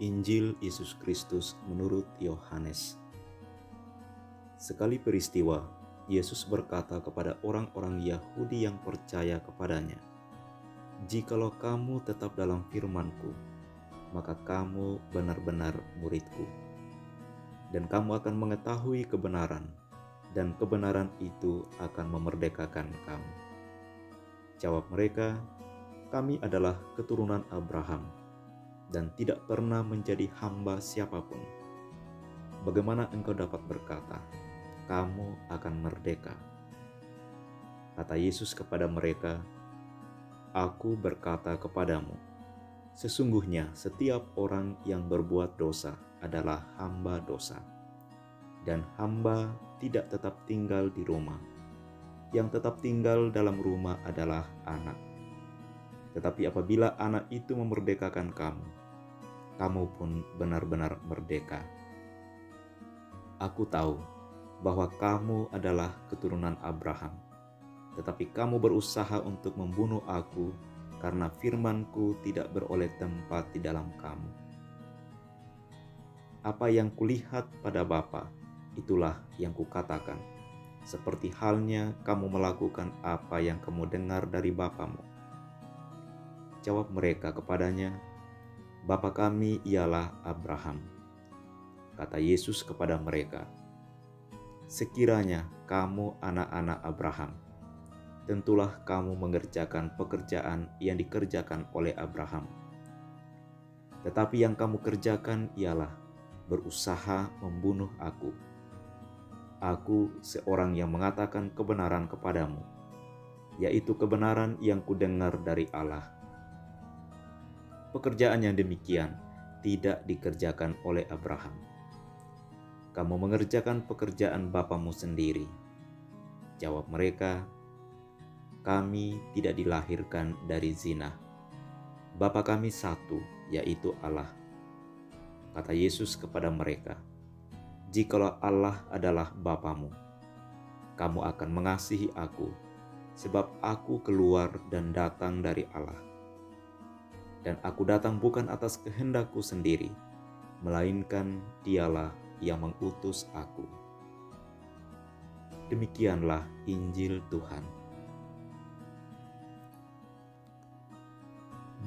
Injil Yesus Kristus menurut Yohanes. Sekali peristiwa, Yesus berkata kepada orang-orang Yahudi yang percaya kepadanya, "Jikalau kamu tetap dalam firman-Ku, maka kamu benar-benar murid-Ku. Dan kamu akan mengetahui kebenaran, dan kebenaran itu akan memerdekakan kamu." Jawab mereka, "Kami adalah keturunan Abraham dan tidak pernah menjadi hamba siapapun. Bagaimana engkau dapat berkata, kamu akan merdeka?" Kata Yesus kepada mereka, "Aku berkata kepadamu, sesungguhnya setiap orang yang berbuat dosa adalah hamba dosa. Dan hamba tidak tetap tinggal di rumah. Yang tetap tinggal dalam rumah adalah anak. Tetapi apabila anak itu memerdekakan kamu, kamu pun benar-benar merdeka. Aku tahu bahwa kamu adalah keturunan Abraham, tetapi kamu berusaha untuk membunuh aku karena firman-Ku tidak beroleh tempat di dalam kamu. Apa yang kulihat pada Bapa, itulah yang kukatakan, seperti halnya kamu melakukan apa yang kamu dengar dari bapamu." Jawab mereka kepadanya, "Bapa kami ialah Abraham." Kata Yesus kepada mereka, "Sekiranya kamu anak-anak Abraham, tentulah kamu mengerjakan pekerjaan yang dikerjakan oleh Abraham. Tetapi yang kamu kerjakan ialah berusaha membunuh aku. Aku seorang yang mengatakan kebenaran kepadamu, yaitu kebenaran yang kudengar dari Allah. Pekerjaan yang demikian tidak dikerjakan oleh Abraham. Kamu mengerjakan pekerjaan bapamu sendiri." Jawab mereka, "Kami tidak dilahirkan dari zina. Bapa kami satu, yaitu Allah." Kata Yesus kepada mereka, "Jikalau Allah adalah Bapamu, kamu akan mengasihi aku, sebab aku keluar dan datang dari Allah. Dan aku datang bukan atas kehendakku sendiri, melainkan Dialah yang mengutus aku." Demikianlah Injil Tuhan.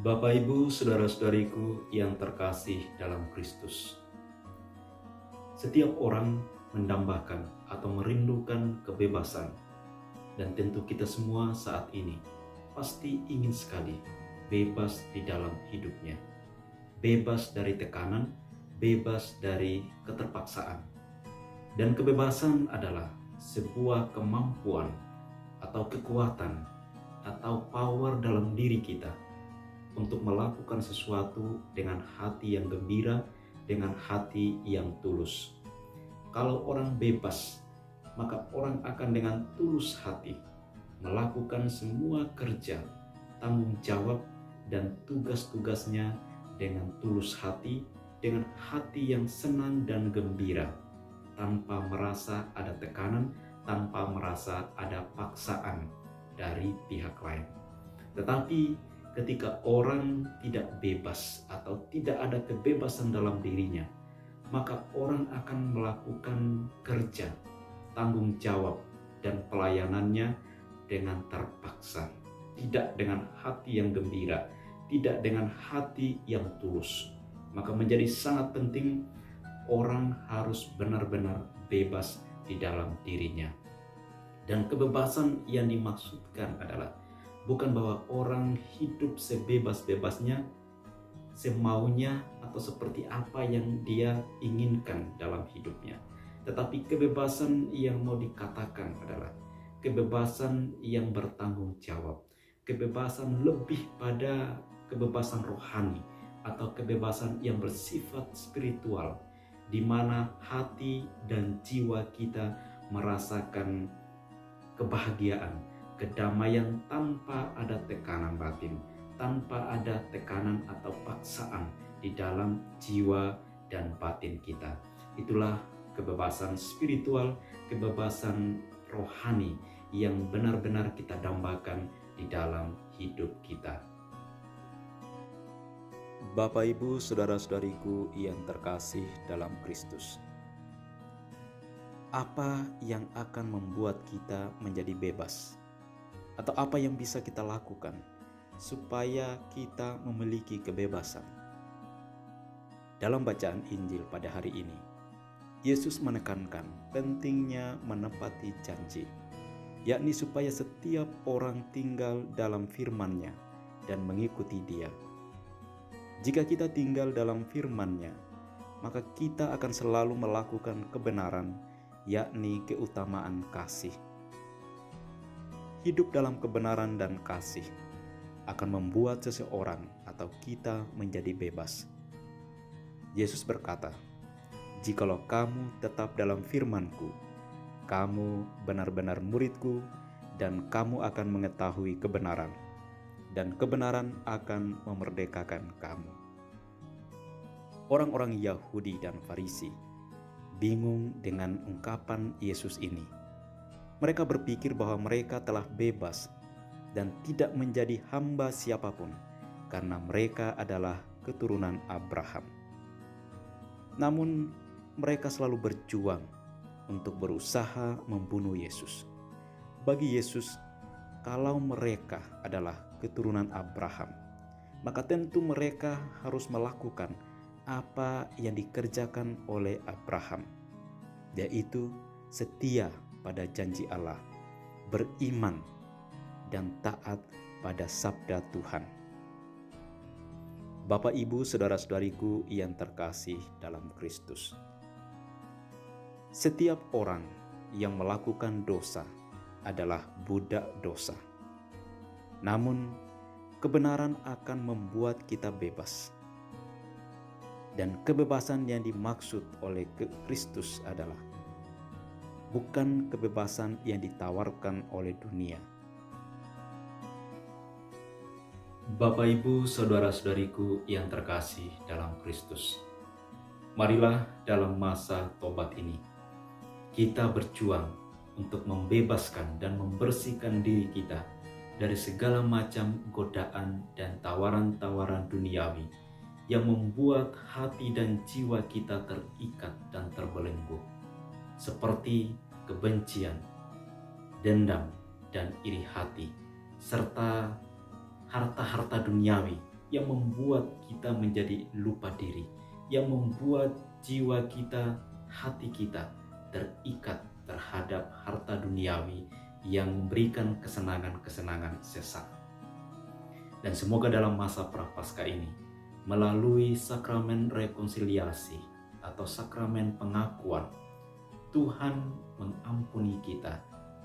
Bapak, Ibu, saudara-saudariku yang terkasih dalam Kristus. Setiap orang mendambakan atau merindukan kebebasan, dan tentu kita semua saat ini pasti ingin sekali bebas di dalam hidupnya. Bebas dari tekanan, bebas dari keterpaksaan. Dan kebebasan adalah sebuah kemampuan atau kekuatan atau power dalam diri kita untuk melakukan sesuatu dengan hati yang gembira, dengan hati yang tulus. Kalau orang bebas, maka orang akan dengan tulus hati melakukan semua kerja, tanggung jawab, dan tugas-tugasnya dengan tulus hati, dengan hati yang senang dan gembira, tanpa merasa ada tekanan, tanpa merasa ada paksaan dari pihak lain. Tetapi ketika orang tidak bebas atau tidak ada kebebasan dalam dirinya, maka orang akan melakukan kerja, tanggung jawab, dan pelayanannya dengan terpaksa, tidak dengan hati yang gembira, tidak dengan hati yang tulus. Maka menjadi sangat penting orang harus benar-benar bebas di dalam dirinya. Dan kebebasan yang dimaksudkan adalah bukan bahwa orang hidup sebebas-bebasnya, semaunya, atau seperti apa yang dia inginkan dalam hidupnya. Tetapi kebebasan yang mau dikatakan adalah kebebasan yang bertanggung jawab, kebebasan lebih pada kebebasan rohani atau kebebasan yang bersifat spiritual, di mana hati dan jiwa kita merasakan kebahagiaan, kedamaian tanpa ada tekanan batin, tanpa ada tekanan atau paksaan di dalam jiwa dan batin kita. Itulah kebebasan spiritual, kebebasan rohani yang benar-benar kita dambakan di dalam hidup kita. Bapak, Ibu, saudara-saudariku yang terkasih dalam Kristus. Apa yang akan membuat kita menjadi bebas? Atau apa yang bisa kita lakukan supaya kita memiliki kebebasan? Dalam bacaan Injil pada hari ini, Yesus menekankan pentingnya menepati janji, yakni supaya setiap orang tinggal dalam firman-Nya dan mengikuti Dia. Jika kita tinggal dalam firman-Nya, maka kita akan selalu melakukan kebenaran, yakni keutamaan kasih. Hidup dalam kebenaran dan kasih akan membuat seseorang atau kita menjadi bebas. Yesus berkata, "Jikalau kamu tetap dalam firman-Ku, kamu benar-benar murid-Ku, dan kamu akan mengetahui kebenaran, dan kebenaran akan memerdekakan kamu." Orang-orang Yahudi dan Farisi bingung dengan ungkapan Yesus ini. Mereka berpikir bahwa mereka telah bebas dan tidak menjadi hamba siapapun karena mereka adalah keturunan Abraham. Namun mereka selalu berjuang untuk berusaha membunuh Yesus. Bagi Yesus, kalau mereka adalah keturunan Abraham, maka tentu mereka harus melakukan apa yang dikerjakan oleh Abraham, yaitu setia pada janji Allah, beriman, dan taat pada sabda Tuhan. Bapak, Ibu, saudara-saudariku yang terkasih dalam Kristus. Setiap orang yang melakukan dosa adalah budak dosa. Namun, kebenaran akan membuat kita bebas. Dan kebebasan yang dimaksud oleh Kristus adalah bukan kebebasan yang ditawarkan oleh dunia. Bapak, Ibu, saudara-saudariku yang terkasih dalam Kristus, marilah dalam masa tobat ini kita berjuang untuk membebaskan dan membersihkan diri kita dari segala macam godaan dan tawaran-tawaran duniawi yang membuat hati dan jiwa kita terikat dan terbelenggu, seperti kebencian, dendam, dan iri hati, serta harta-harta duniawi yang membuat kita menjadi lupa diri, yang membuat jiwa kita, hati kita terikat terhadap harta duniawi yang memberikan kesenangan-kesenangan sesaat. Dan semoga dalam masa prapaskah ini, melalui sakramen rekonsiliasi atau sakramen pengakuan, Tuhan mengampuni kita,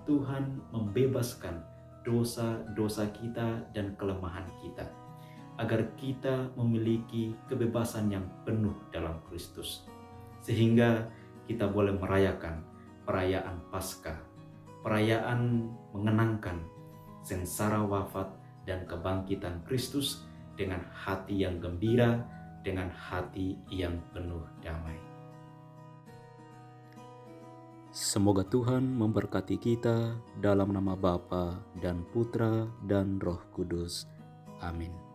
Tuhan membebaskan dosa-dosa kita dan kelemahan kita, agar kita memiliki kebebasan yang penuh dalam Kristus, sehingga kita boleh merayakan perayaan Paskah, perayaan mengenangkan sengsara wafat dan kebangkitan Kristus dengan hati yang gembira, dengan hati yang penuh damai. Semoga Tuhan memberkati kita dalam nama Bapa dan Putra dan Roh Kudus. Amin.